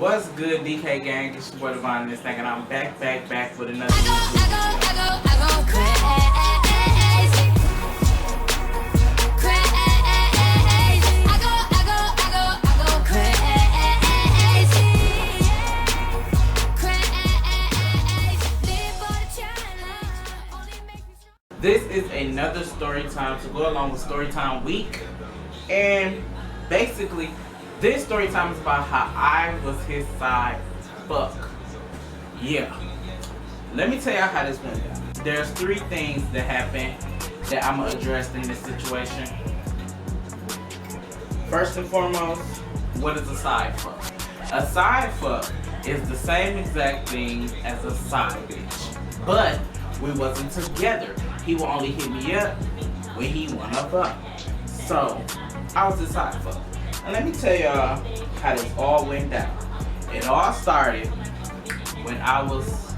What's good, DK gang? It's your boy Davon and this thing, and I'm back with another YouTube video. This is another story time to go along with Storytime week, and basically this story time is about how I was his side fuck. Yeah. Let me tell y'all how this went down. There's 3 things that happened that I'm gonna address in this situation. First and foremost, what is a side fuck? A side fuck is the same exact thing as a side bitch, but we wasn't together. He would only hit me up when he wanna fuck. So I was his side fuck. And let me tell y'all how this all went down. It all started when I was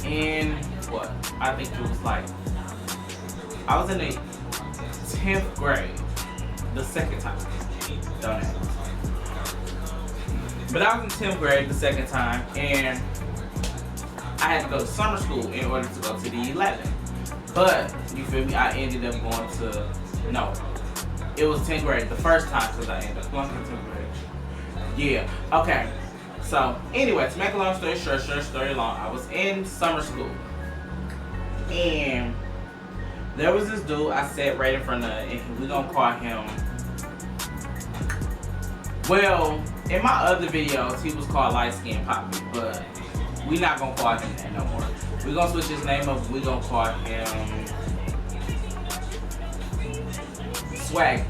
in, I think it was like, I was in the 10th grade, the second time. Don't ask. But I was in 10th grade the second time, and I had to go to summer school in order to go to the 11th. But, you feel me, I ended up going to, no. It was 10th grade the first time because I ended up going to 10th grade. Yeah, okay. So, anyway, to make a long story short, story long, I was in summer school. And there was this dude I sat right in front of, and we're going to call him, well, in my other videos, he was called Light Skin Poppy, but we're not going to call him that no more. We're going to switch his name up. We're going to call him Swaggy.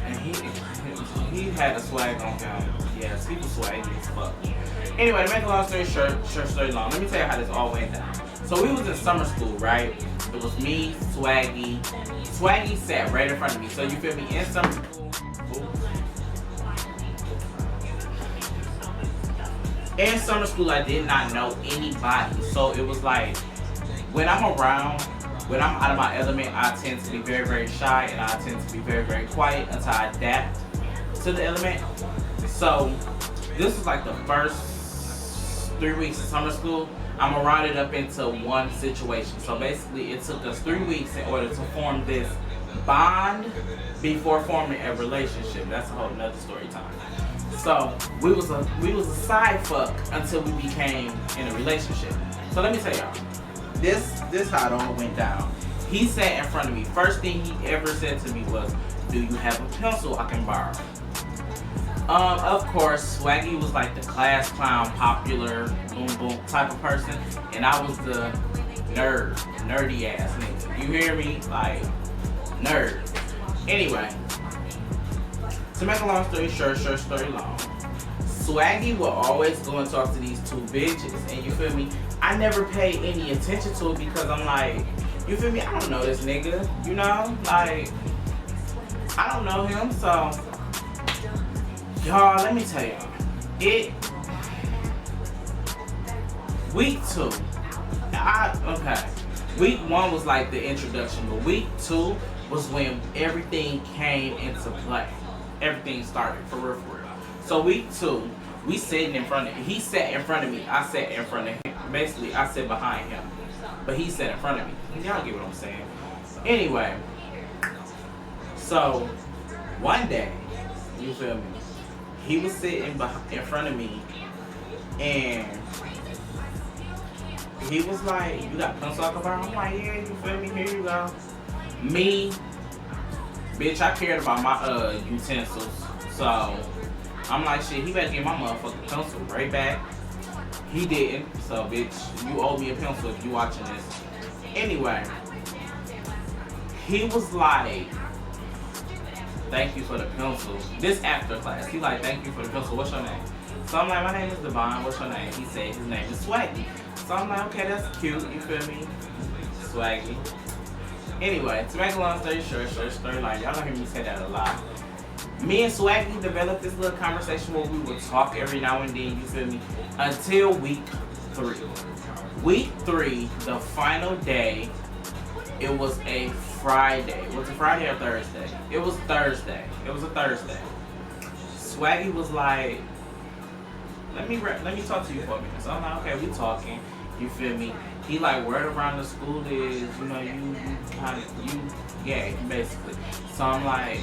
And he had a swag on him. Yes, he was swaggy as fuck. Anyway, to make a long story short story long, let me tell you how this all went down. So we was in summer school, right? It was me, Swaggy. Swaggy sat right in front of me. So you feel me? In summer school. In summer school, I did not know anybody. So it was like, when I'm around, when I'm out of my element, I tend to be very, very shy, and I tend to be very, very quiet until I adapt to the element. So this was like the first 3 weeks of summer school. I'm gonna round it up into one situation. So basically, it took us 3 weeks in order to form this bond before forming a relationship. That's a whole nother story time. So we was a side fuck until we became in a relationship. So let me tell y'all. This how it all went down. He sat in front of me. First thing he ever said to me was, "Do you have a pencil I can borrow?" Of course, Swaggy was like the class clown, popular, boom boom type of person, and I was the nerdy ass nigga. You hear me? Like, nerd. Anyway, to make a long story short story long, Swaggy will always go and talk to these 2 bitches, and you feel me? I never paid any attention to it because I'm like, you feel me? I don't know this nigga, you know? Like, I don't know him, so y'all, let me tell y'all. Week 2, week 1 was like the introduction, but week 2 was when everything came into play. Everything started, for real. So week 2, we sitting in front of him. He sat in front of me. I sat in front of him. Basically, I sat behind him, but he sat in front of me. Y'all get what I'm saying? Anyway, so one day, you feel me? He was sitting in front of me, and he was like, "You got pencil I can borrow?" I'm like, "Yeah, you feel me? Here you go." Me, bitch, I cared about my utensils, so I'm like, shit, he better get my motherfucking pencil right back. He didn't, so bitch, you owe me a pencil if you watching this. Anyway, he was like, "Thank you for the pencil." This after class, he like, "Thank you for the pencil. What's your name?" So I'm like, "My name is Davon. What's your name?" He said his name is Swaggy. So I'm like, "Okay, that's cute." You feel me? Swaggy. Anyway, to make a long story short story like, y'all don't hear me say that a lot. Me and Swaggy developed this little conversation where we would talk every now and then, you feel me? Until week 3. Week 3, the final day, it was a Friday. Was it Friday or Thursday? It was Thursday. It was a Thursday. Swaggy was like, let me talk to you for a minute. So I'm like, okay, we talking. You feel me? He like, word around the school is, you know, you gay, basically. So I'm like,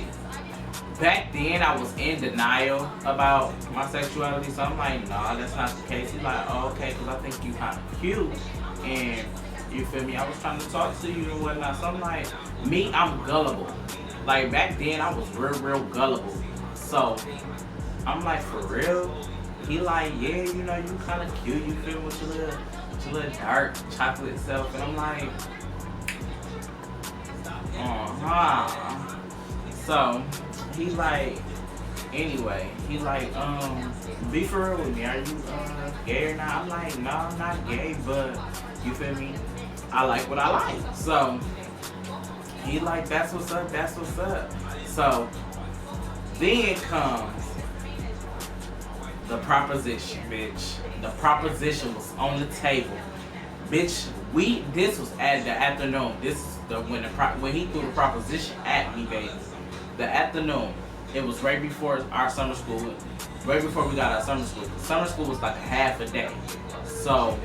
back then I was in denial about my sexuality. So I'm like, nah, that's not the case. He's like, oh, okay, because I think you kind of cute. And you feel me? I was trying to talk to you and whatnot. So I'm like, me, I'm gullible. Like back then I was real gullible. So I'm like, for real? He like, yeah, you know, you kind of cute. You feel with your little dark chocolate self. And I'm like, so he like, anyway, he like, be for real with me. Are you gay or not? I'm like, no, I'm not gay, but you feel me? I like what I like. So he like, that's what's up, that's what's up. So then comes the proposition, bitch. The proposition was on the table. Bitch, this was at the afternoon. This is when he threw the proposition at me, baby. The afternoon. It was right before our summer school. Right before we got our summer school. Summer school was like a half a day. So,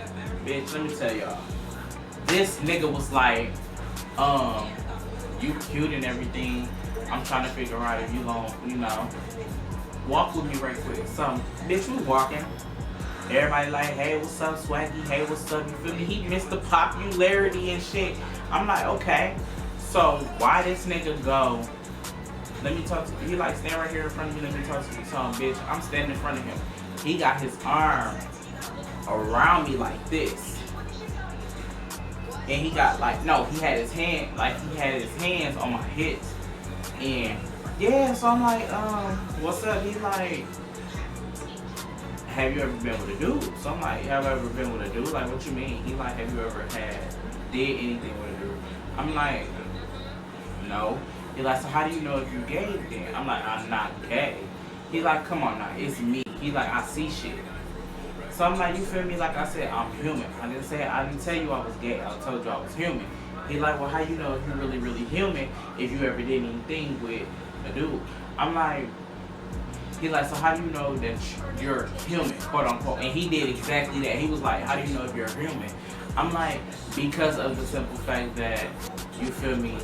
bitch, let me tell y'all. This nigga was like, you cute and everything. I'm trying to figure out if you gon', you know, walk with me right quick. So, bitch, we walking. Everybody like, hey, what's up, Swaggy? Hey, what's up? You feel me? He missed the popularity and shit. I'm like, okay. So, why this nigga go? Let me talk to you. He like, stand right here in front of me. Let me talk to you. So, bitch, I'm standing in front of him. He got his arm around me like this. And he got like, no, he had his hand, like he had his hands on my hips. And yeah, so I'm like, what's up? He's like, have you ever been with a dude? So I'm like, have I ever been with a dude? Like, what you mean? He like, have you ever did anything with a dude? I'm like, no. He like, so how do you know if you're gay then? I'm like, I'm not gay. He like, come on now, it's me. He like, I see shit. So I'm like, you feel me? Like I said, I'm human. I didn't tell you I was gay. I told you I was human. He like, well, how you know if you're really human if you ever did anything with a dude? I'm like, he like, so how do you know that you're human, quote unquote? And he did exactly that. He was like, how do you know if you're a human? I'm like, because of the simple fact that, you feel me,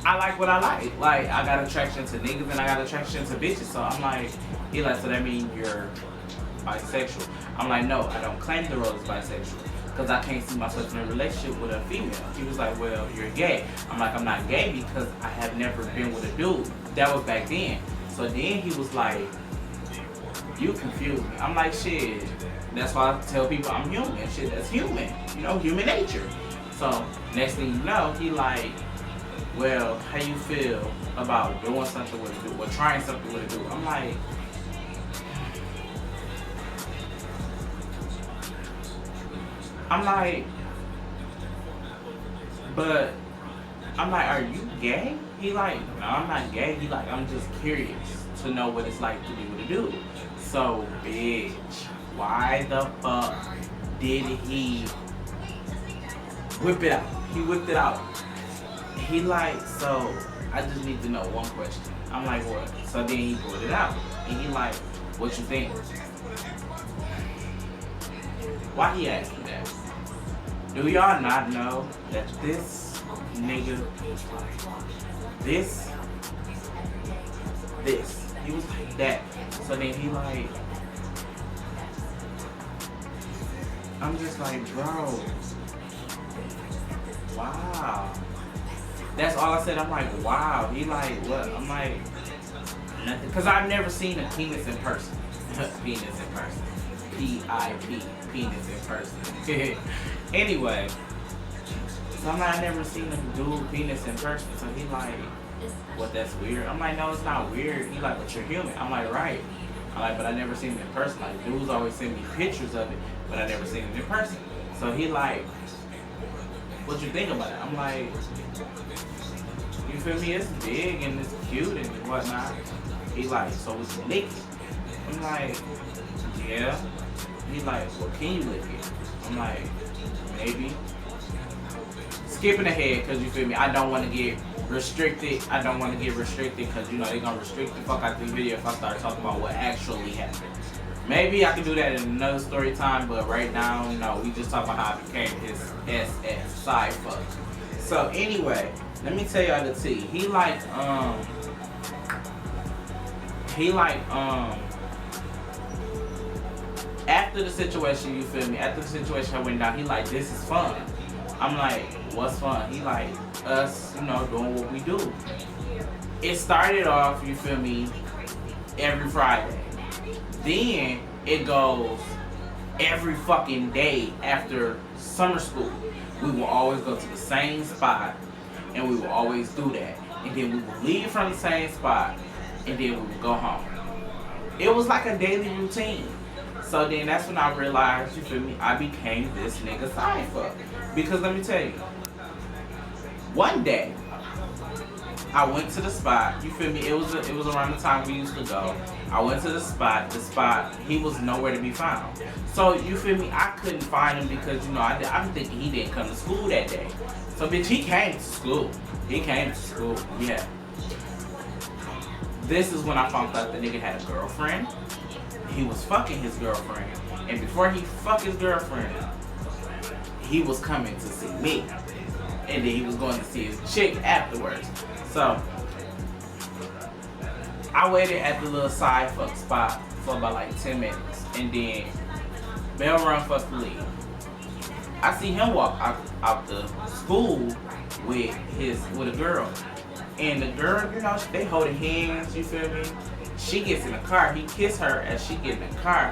I like what I like. Like, I got attraction to niggas and I got attraction to bitches. So I'm like, he like, so that means you're bisexual. I'm like, no, I don't claim the role as bisexual because I can't see myself in a relationship with a female. He was like, well, you're gay. I'm like, I'm not gay because I have never been with a dude. That was back then. So then he was like, you confused me. I'm like, shit, that's why I tell people I'm human. Shit, that's human. You know, human nature. So next thing you know, he like, well, how you feel about doing something with a dude or trying something with a dude? I'm like, but I'm like, are you gay? He like, no, I'm not gay. He like, I'm just curious to know what it's like to be with a dude. So, bitch, why the fuck did he whip it out? He whipped it out. He like, so I just need to know one question. I'm like, what? So then he pulled it out. And he like, what you think? Why he asked me that? Do y'all not know that this nigga, this, he was like that. So then he like, I'm just like, bro, wow. That's all I said. I'm like, wow. He like, what? I'm like, nothing. Because I've never seen a penis in person. Penis in person. P-I-P. Penis in person. Anyway. So I'm like, I never seen a dude penis in person. So he like, what, that's weird? I'm like, no, it's not weird. He like, but you're human. I'm like, right. I'm like, but I never seen it in person. Like, dudes always send me pictures of it, but I never seen it in person. So he like, what you think about it? I'm like, you feel me? It's big and it's cute and whatnot. He like, so it's lick it? I'm like, yeah. He like, well, can you lick it? I'm like, maybe. So skipping ahead because you feel me. I don't want to get restricted. I don't want to get restricted because you know they're gonna restrict the fuck out this video if I start talking about what actually happened. Maybe I can do that in another story time, but right now, no, we just talk about how I became his SF side fuck. So anyway, let me tell y'all the tea. He like after the situation, you feel me? After the situation went down, he like, this is fun. I'm like, what's fun? He like, us, you know, doing what we do. It started off, you feel me, every Friday. Then it goes every fucking day after summer school. We will always go to the same spot and we will always do that. And then we would leave from the same spot and then we would go home. It was like a daily routine. So then that's when I realized, you feel me, I became this nigga side fuck. Because let me tell you, one day I went to the spot, you feel me, it was around the time we used to go. I went to the spot, he was nowhere to be found. So you feel me, I couldn't find him because, you know, I'm thinking he didn't come to school that day. So bitch, he came to school. Yeah. This is when I found out the nigga had a girlfriend. He was fucking his girlfriend. And before he fucked his girlfriend, he was coming to see me. And then he was going to see his chick afterwards. So, I waited at the little side fuck spot for about like 10 minutes. And then, bell run for the leave. I see him walk out the school with a girl. And the girl, you know, they holding hands, you feel me? She gets in the car, he kisses her as she gets in the car.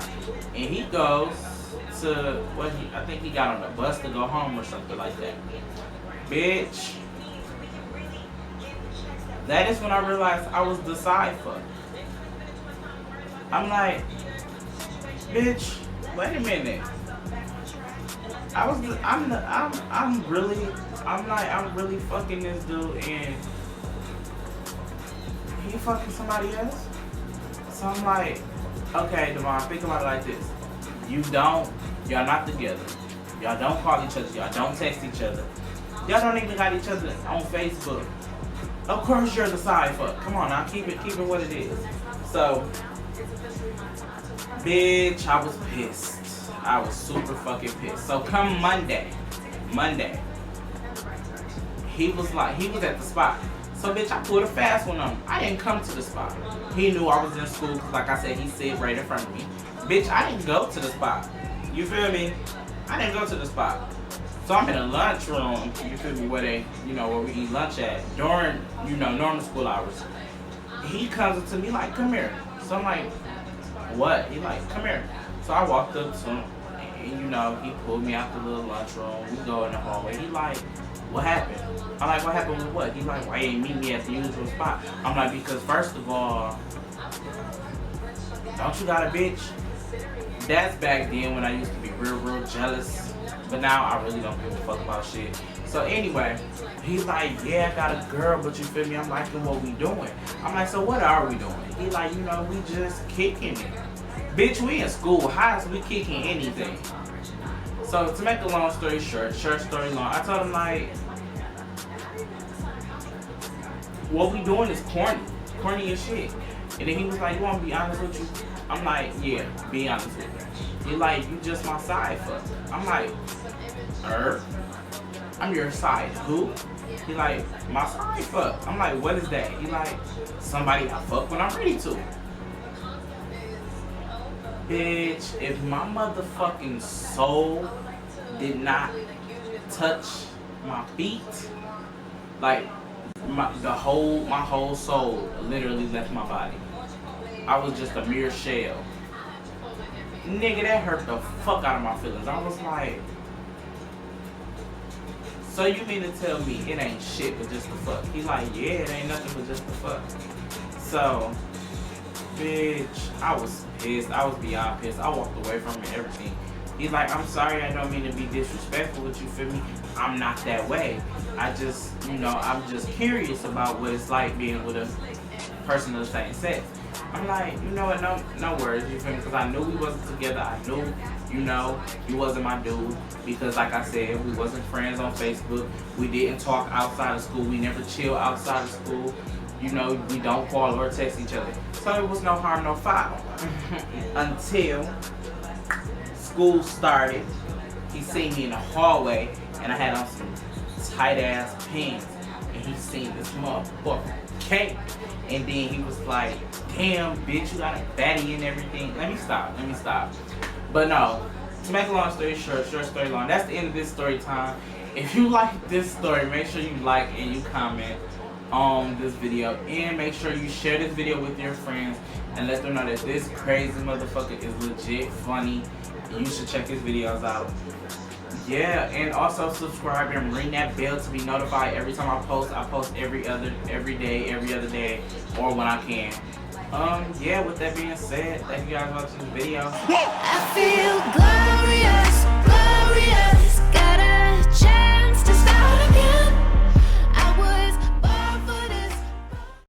And he goes to, I think he got on the bus to go home or something like that. Bitch. That is when I realized I was the side fuck. I'm like, bitch, wait a minute. I'm really fucking this dude and he fucking somebody else? So I'm like, okay, Davon, think about it like this. Y'all not together. Y'all don't call each other. Y'all don't text each other. Y'all don't even got each other on Facebook. Of course you're the side fuck. Come on now, keep it what it is. So, bitch, I was pissed. I was super fucking pissed. So come Monday, he was at the spot. So bitch, I pulled a fast one on him. I didn't come to the spot. He knew I was in school because like I said, he sit right in front of me. Bitch, I didn't go to the spot. You feel me? I didn't go to the spot. So I'm in a lunchroom, you feel me, where we eat lunch at during, normal school hours. He comes up to me like, come here. So I'm like, what? He like, come here. So I walked up to him and, he pulled me out the little lunchroom. We go in the hallway. He like, what happened? I'm like, what happened with what? He's like, why you ain't meet me at the usual spot? I'm like, because first of all, don't you got a bitch? That's back then when I used to be real jealous. But now I really don't give a fuck about shit. So anyway, he's like, yeah, I got a girl, but you feel me? I'm liking what we doing. I'm like, so what are we doing? He like, we just kicking it. Bitch, we in school. How is we kicking anything? So to make a long story short story long, I told him like, what we doing is corny as shit. And then he was like, you want to be honest with you? I'm like, yeah, be honest with me. He like, you just my side fuck. I'm like, I'm your side who? He like, my side fuck. I'm like, what is that? He like, somebody I fuck when I'm ready to. Bitch, if my motherfucking soul did not touch my feet, like my whole soul literally left my body. I was just a mere shell. Nigga, that hurt the fuck out of my feelings. I was like, so you mean to tell me it ain't shit but just the fuck? He's like, yeah, it ain't nothing but just the fuck. So, bitch, I was pissed. I was beyond pissed. I walked away from it, everything. He's like, I'm sorry, I don't mean to be disrespectful with you, feel me? I'm not that way. I just, I'm just curious about what it's like being with a person of the same sex. I'm like, you know what, no worries, you feel me? Because I knew we wasn't together. I knew, you know, you wasn't my dude. Because like I said, we wasn't friends on Facebook. We didn't talk outside of school. We never chill outside of school. You know, we don't call or text each other. So it was no harm, no foul. Until school started. He seen me in the hallway and I had on some tight ass pants. And he seen this motherfucker cake. And then he was like, damn, bitch, you got a baddie and everything. Let me stop. But no, to make a long story short story long, that's the end of this story time. If you like this story, make sure you like and you comment on this video. And make sure you share this video with your friends and let them know that this crazy motherfucker is legit funny. You should check his videos out. Yeah, and also subscribe and ring that bell to be notified every time I post. I post every other day, or when I can. Yeah, with that being said, thank you guys for watching this video. I feel glorious, glorious.